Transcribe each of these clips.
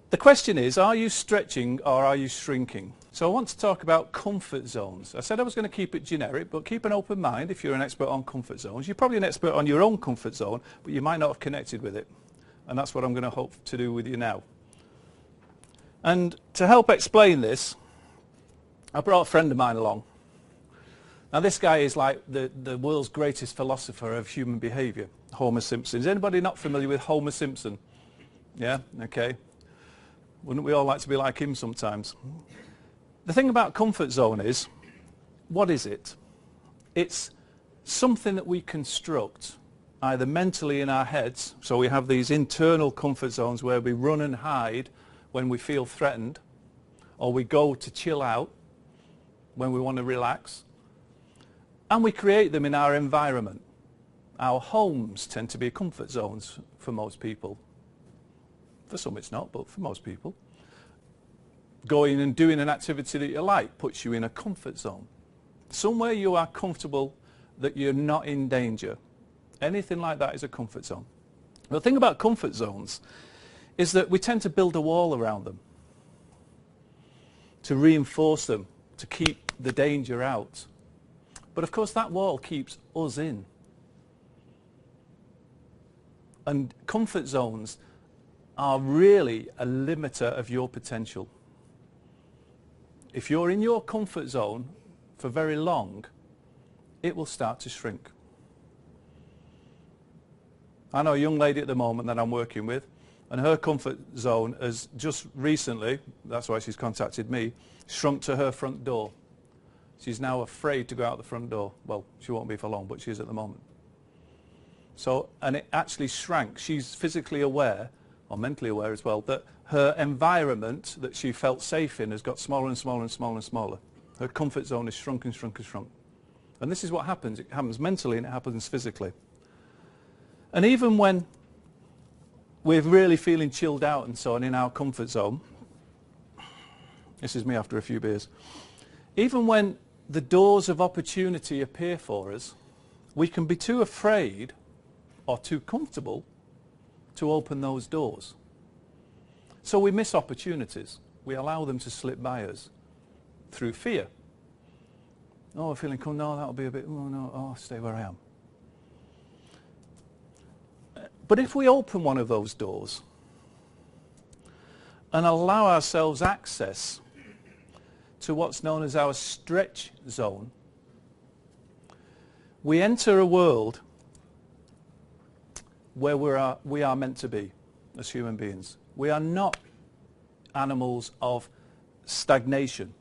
The question is, are you stretching or are you shrinking? So I want to talk about comfort zones. I said I was going to keep it generic, but keep an open mind if you're an expert on comfort zones. You're probably an expert on your own comfort zone, but you might not have connected with it. And that's what I'm going to hope to do with you now. And to help explain this, I brought a friend of mine along. Now this guy is like the world's greatest philosopher of human behaviour, Homer Simpson. Is anybody not familiar with Homer Simpson? Yeah? Okay. Wouldn't we all like to be like him sometimes? The thing about comfort zone is, what is it? It's something that we construct, either mentally in our heads, so we have these internal comfort zones where we run and hide when we feel threatened, or we go to chill out when we want to relax, and we create them in our environment. Our homes tend to be comfort zones for most people. For some it's not, but for most people. Going and doing an activity that you like puts you in a comfort zone. Somewhere you are comfortable, that you're not in danger. Anything like that is a comfort zone. The thing about comfort zones is that we tend to build a wall around them, to reinforce them, to keep the danger out. But of course that wall keeps us in. And comfort zones are really a limiter of your potential. If you're in your comfort zone for very long, it will start to shrink. I know a young lady at the moment that I'm working with, and her comfort zone has just recently, that's why she's contacted me, shrunk to her front door. She's now afraid to go out the front door. Well, she won't be for long, but she is at the moment. So, and it actually shrank. She's physically aware, or mentally aware as well, that her environment that she felt safe in has got smaller and smaller and smaller and smaller. Her comfort zone is shrunk and shrunk and shrunk. And this is what happens. It happens mentally and it happens physically. And even when we're really feeling chilled out and so on in our comfort zone, this is me after a few beers, even when the doors of opportunity appear for us, we can be too afraid or too comfortable to open those doors. So we miss opportunities. We allow them to slip by us through fear. Oh, I'm feeling cool. No, that'll be a bit, oh no, oh, stay where I am. But if we open one of those doors and allow ourselves access to what's known as our stretch zone, we enter a world where we are meant to be as human beings. We are not animals of stagnation.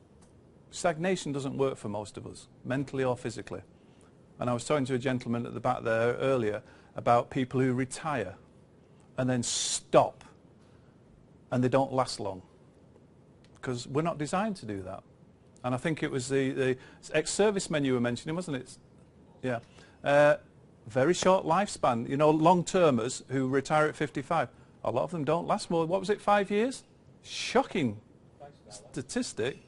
Stagnation doesn't work for most of us, mentally or physically. And I was talking to a gentleman at the back there earlier about people who retire and then stop and they don't last long, because we're not designed to do that. And I think it was the ex-servicemen you were mentioning, wasn't it? Yeah. Very short lifespan. You know, long-termers who retire at 55, a lot of them don't last more, what was it, 5 years? Shocking statistic.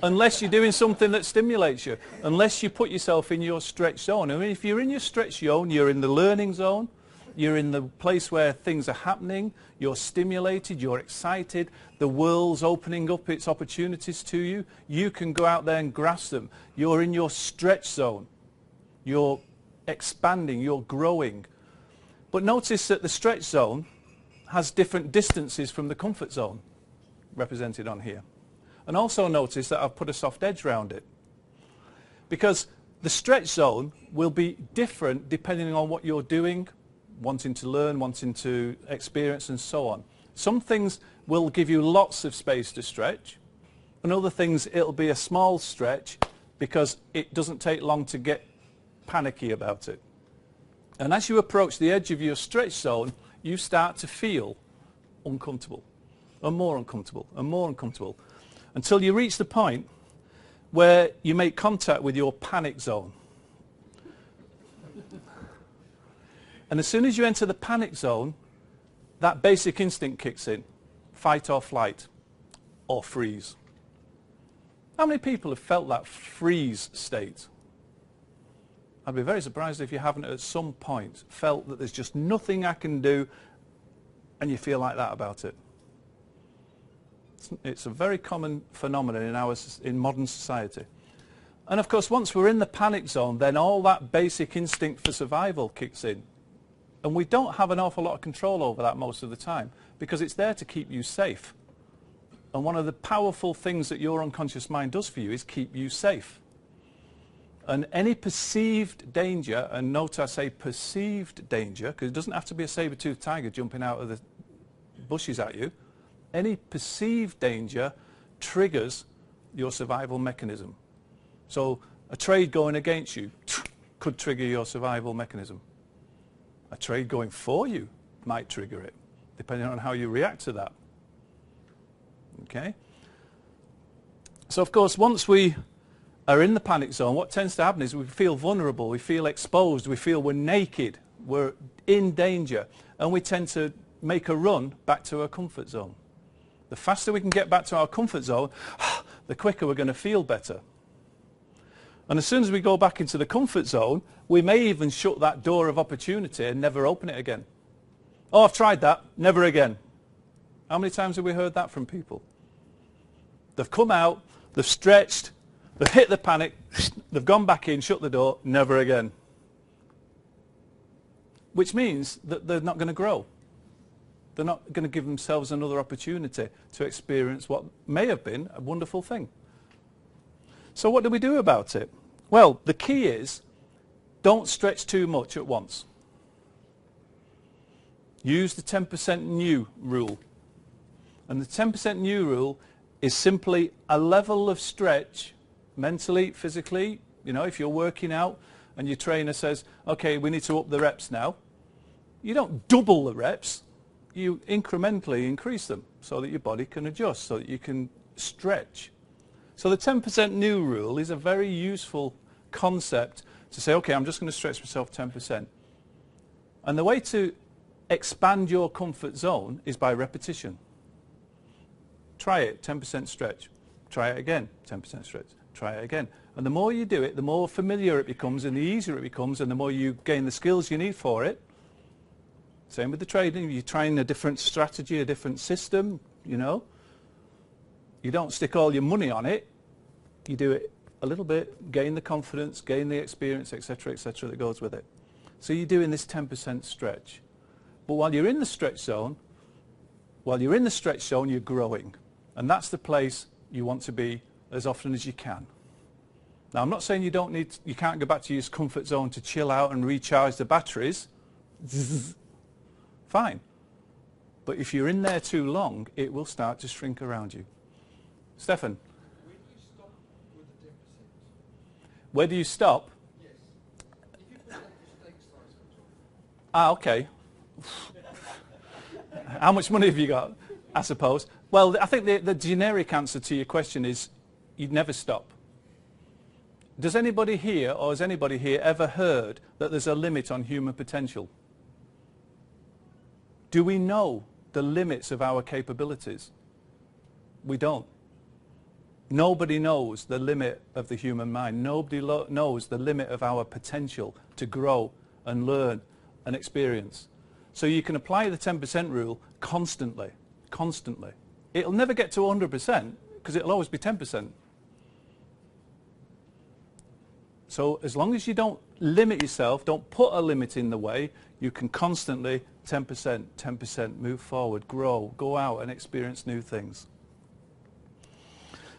Unless you're doing something that stimulates you, unless you put yourself in your stretch zone. I mean, if you're in your stretch zone, you're in the learning zone, you're in the place where things are happening, you're stimulated, you're excited, the world's opening up its opportunities to you, you can go out there and grasp them. You're in your stretch zone, you're expanding, you're growing. But notice that the stretch zone has different distances from the comfort zone, represented on here. And also notice that I've put a soft edge around it, because the stretch zone will be different depending on what you're doing, wanting to learn, wanting to experience and so on. Some things will give you lots of space to stretch, and other things it'll be a small stretch because it doesn't take long to get panicky about it. And as you approach the edge of your stretch zone, you start to feel uncomfortable, and more uncomfortable, and more uncomfortable, until you reach the point where you make contact with your panic zone. And as soon as you enter the panic zone, that basic instinct kicks in, fight or flight, or freeze. How many people have felt that freeze state? I'd be very surprised if you haven't at some point felt that there's just nothing I can do, and you feel like that about it. It's a very common phenomenon in modern society. And of course, once we're in the panic zone, then all that basic instinct for survival kicks in. And we don't have an awful lot of control over that most of the time, because it's there to keep you safe. And one of the powerful things that your unconscious mind does for you is keep you safe. And any perceived danger, and note I say perceived danger, because it doesn't have to be a saber-toothed tiger jumping out of the bushes at you. Any perceived danger triggers your survival mechanism. So a trade going against you could trigger your survival mechanism. A trade going for you might trigger it, depending on how you react to that. Okay? So of course, once we are in the panic zone, what tends to happen is we feel vulnerable, we feel exposed, we feel we're naked, we're in danger, and we tend to make a run back to our comfort zone. The faster we can get back to our comfort zone, the quicker we're going to feel better. And as soon as we go back into the comfort zone, we may even shut that door of opportunity and never open it again. Oh, I've tried that, never again. How many times have we heard that from people? They've come out, they've stretched, they've hit the panic, they've gone back in, shut the door, never again. Which means that they're not going to grow. They're not going to give themselves another opportunity to experience what may have been a wonderful thing. So what do we do about it? Well, the key is, don't stretch too much at once. Use the 10% new rule. And the 10% new rule is simply a level of stretch, mentally, physically. You know, if you're working out and your trainer says, okay, we need to up the reps now, you don't double the reps, you incrementally increase them so that your body can adjust, so that you can stretch. So the 10% new rule is a very useful concept to say, okay, I'm just going to stretch myself 10%. And the way to expand your comfort zone is by repetition. Try it, 10% stretch. Try it again, 10% stretch. Try it again. And the more you do it, the more familiar it becomes and the easier it becomes and the more you gain the skills you need for it. Same with the trading. You're trying a different strategy, a different system, you know. You don't stick all your money on it. You do it a little bit, gain the confidence, gain the experience, etc., that goes with it. So you're doing this 10% stretch. But while you're in the stretch zone, you're growing. And that's the place you want to be as often as you can. Now, I'm not saying you can't go back to your comfort zone to chill out and recharge the batteries. Fine. But if you're in there too long, it will start to shrink around you. Stefan? Where do you stop? Yes. If you put like a steak slice on top. Ah, okay. How much money have you got, I suppose? Well, I think the generic answer to your question is you'd never stop. Does anybody here, or has anybody here ever heard that there's a limit on human potential? Do we know the limits of our capabilities? We don't. Nobody knows the limit of the human mind. Nobody knows the limit of our potential to grow and learn and experience. So you can apply the 10% rule constantly, constantly. It'll never get to 100% because it'll always be 10%. So as long as you don't limit yourself, don't put a limit in the way, you can constantly 10%, 10%, move forward, grow, go out and experience new things.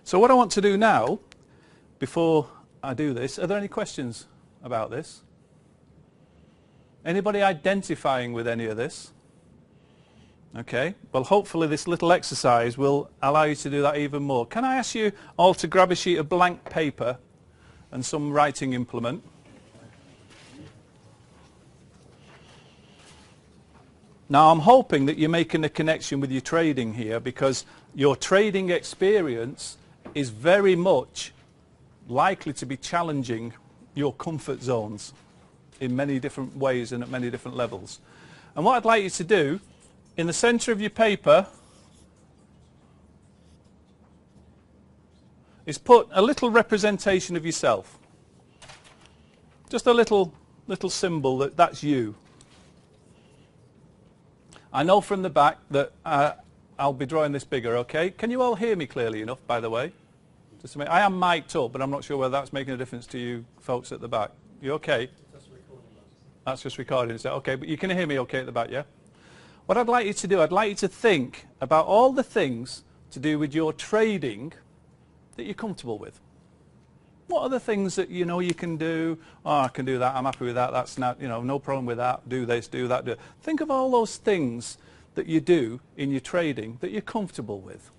So what I want to do now, before I do this, are there any questions about this? Anybody identifying with any of this? Okay, well hopefully this little exercise will allow you to do that even more. Can I ask you all to grab a sheet of blank paper and some writing implement? Now I'm hoping that you're making a connection with your trading here, because your trading experience is very much likely to be challenging your comfort zones in many different ways and at many different levels. And what I'd like you to do, in the centre of your paper, is put a little representation of yourself. Just a little symbol that's you. I know from the back that I'll be drawing this bigger, okay? Can you all hear me clearly enough, by the way? Just a minute. I am mic'd up, but I'm not sure whether that's making a difference to you folks at the back. You okay? That's recording us. That's just recording, is that okay? But you can hear me okay at the back, yeah? What I'd like you to do, I'd like you to think about all the things to do with your trading that you're comfortable with. What are the things that you know you can do? Oh, I can do that, I'm happy with that, that's not, you know, no problem with that, do this, do that, do it. Think of all those things that you do in your trading that you're comfortable with.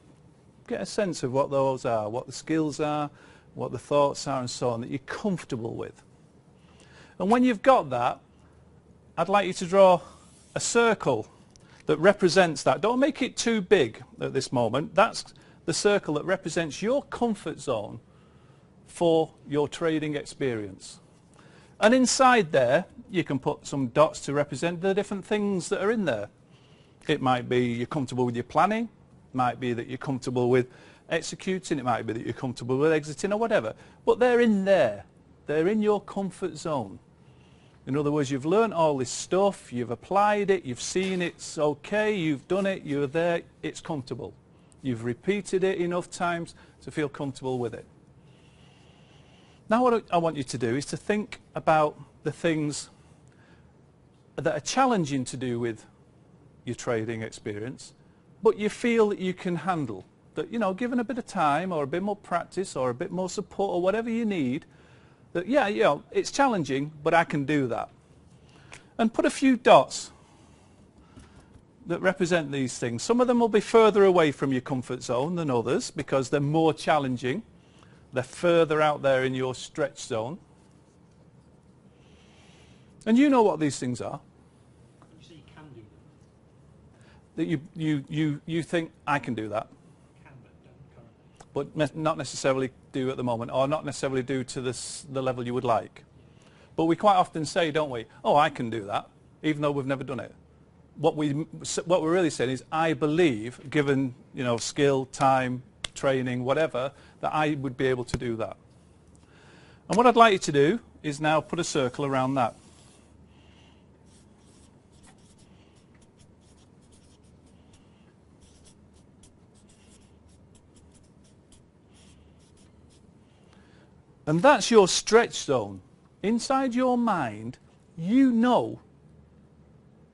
Get a sense of what those are, what the skills are, what the thoughts are and so on that you're comfortable with. And when you've got that, I'd like you to draw a circle that represents that. Don't make it too big at this moment. That's the circle that represents your comfort zone for your trading experience. And inside there, you can put some dots to represent the different things that are in there. It might be you're comfortable with your planning, it might be that you're comfortable with executing, it might be that you're comfortable with exiting or whatever. But they're in there. They're in your comfort zone. In other words, you've learned all this stuff, you've applied it, you've seen it's okay, you've done it, you're there, it's comfortable. You've repeated it enough times to feel comfortable with it. Now what I want you to do is to think about the things that are challenging to do with your trading experience, but you feel that you can handle. That, you know, given a bit of time or a bit more practice or a bit more support or whatever you need, that, yeah, you know, it's challenging, but I can do that. And put a few dots that represent these things. Some of them will be further away from your comfort zone than others because they're more challenging. They're further out there in your stretch zone. And you know what these things are. You say you can do them. That you think, I can do that. Can, but don't currently. But not necessarily do at the moment, or not necessarily do to the level you would like. But we quite often say, don't we, oh, I can do that, even though we've never done it. What we're really saying is, I believe, given, you know, skill, time, training, whatever, that I would be able to do that. And what I'd like you to do is now put a circle around that. And that's your stretch zone. Inside your mind, you know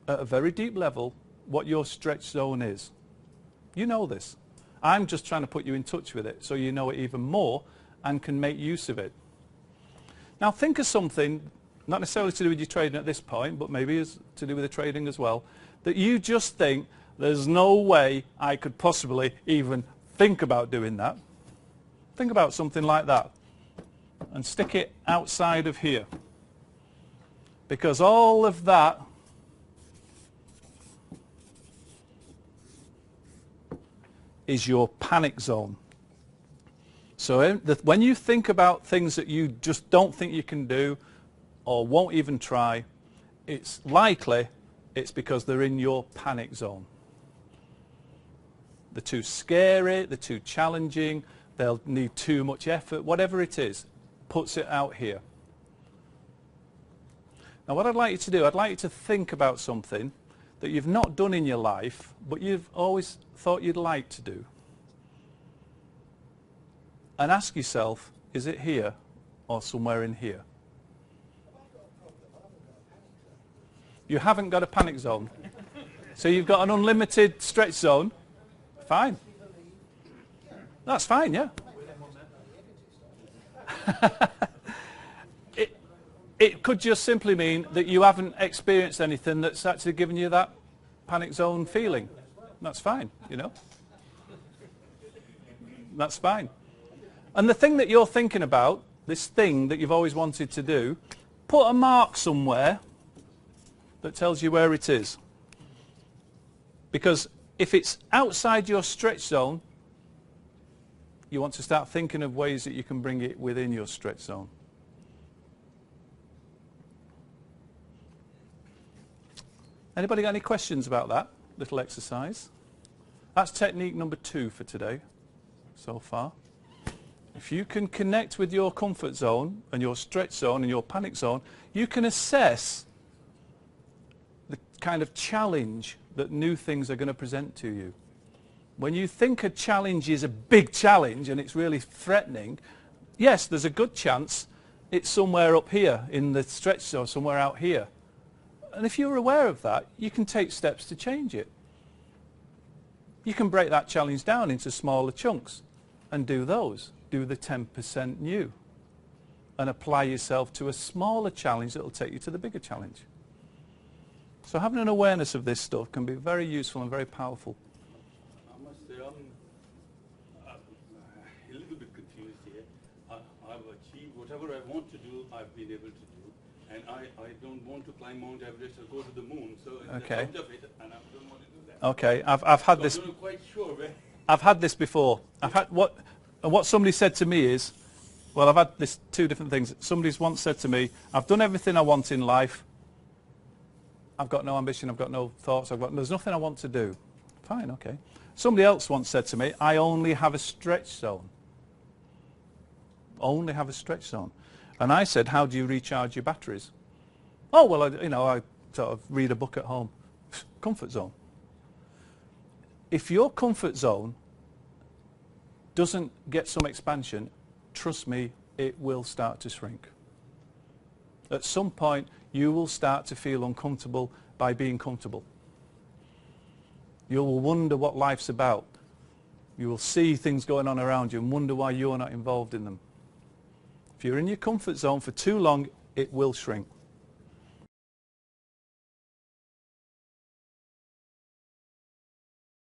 at a very deep level what your stretch zone is. You know this. I'm just trying to put you in touch with it so you know it even more and can make use of it. Now think of something, not necessarily to do with your trading at this point, but maybe is to do with the trading as well, that you just think, there's no way I could possibly even think about doing that. Think about something like that. And stick it outside of here. Because all of that is your panic zone. So when you think about things that you just don't think you can do or won't even try, it's likely it's because they're in your panic zone. They're too scary, they're too challenging, they'll need too much effort, whatever it is. Puts it out here. Now what I'd like you to do, I'd like you to think about something that you've not done in your life, but you've always thought you'd like to do. And ask yourself, is it here or somewhere in here? You haven't got a panic zone. So you've got an unlimited stretch zone. Fine. That's fine, yeah. It could just simply mean that you haven't experienced anything that's actually given you that panic zone feeling. That's fine, you know. That's fine. And the thing that you're thinking about, this thing that you've always wanted to do, put a mark somewhere that tells you where it is. Because if it's outside your stretch zone, you want to start thinking of ways that you can bring it within your stretch zone. Anybody got any questions about that little exercise? That's technique number 2 for today so far. If you can connect with your comfort zone and your stretch zone and your panic zone, you can assess the kind of challenge that new things are going to present to you. When you think a challenge is a big challenge and it's really threatening, yes, there's a good chance it's somewhere up here in the stretch zone, somewhere out here. And if you're aware of that, you can take steps to change it. You can break that challenge down into smaller chunks and do those. Do the 10% new. And apply yourself to a smaller challenge that will take you to the bigger challenge. So having an awareness of this stuff can be very useful and very powerful. I must say I'm a little bit confused here. I've achieved whatever I want to do, I've been able to do. And I don't want to climb Mount Everest or go to the moon. So Okay. out of it, and I don't want to do that. Okay, I've had So this. I'm not quite sure where. I've had this before. I've had what somebody said to me is, well, I've had this two different things. Somebody's once said to me, I've done everything I want in life. I've got no ambition, I've got no thoughts, there's nothing I want to do. Fine, okay. Somebody else once said to me, I only have a stretch zone. Only have a stretch zone. And I said, how do you recharge your batteries? Oh, well, I sort of read a book at home. Comfort zone. If your comfort zone doesn't get some expansion, trust me, it will start to shrink. At some point, you will start to feel uncomfortable by being comfortable. You will wonder what life's about. You will see things going on around you and wonder why you're not involved in them. If you're in your comfort zone for too long, it will shrink.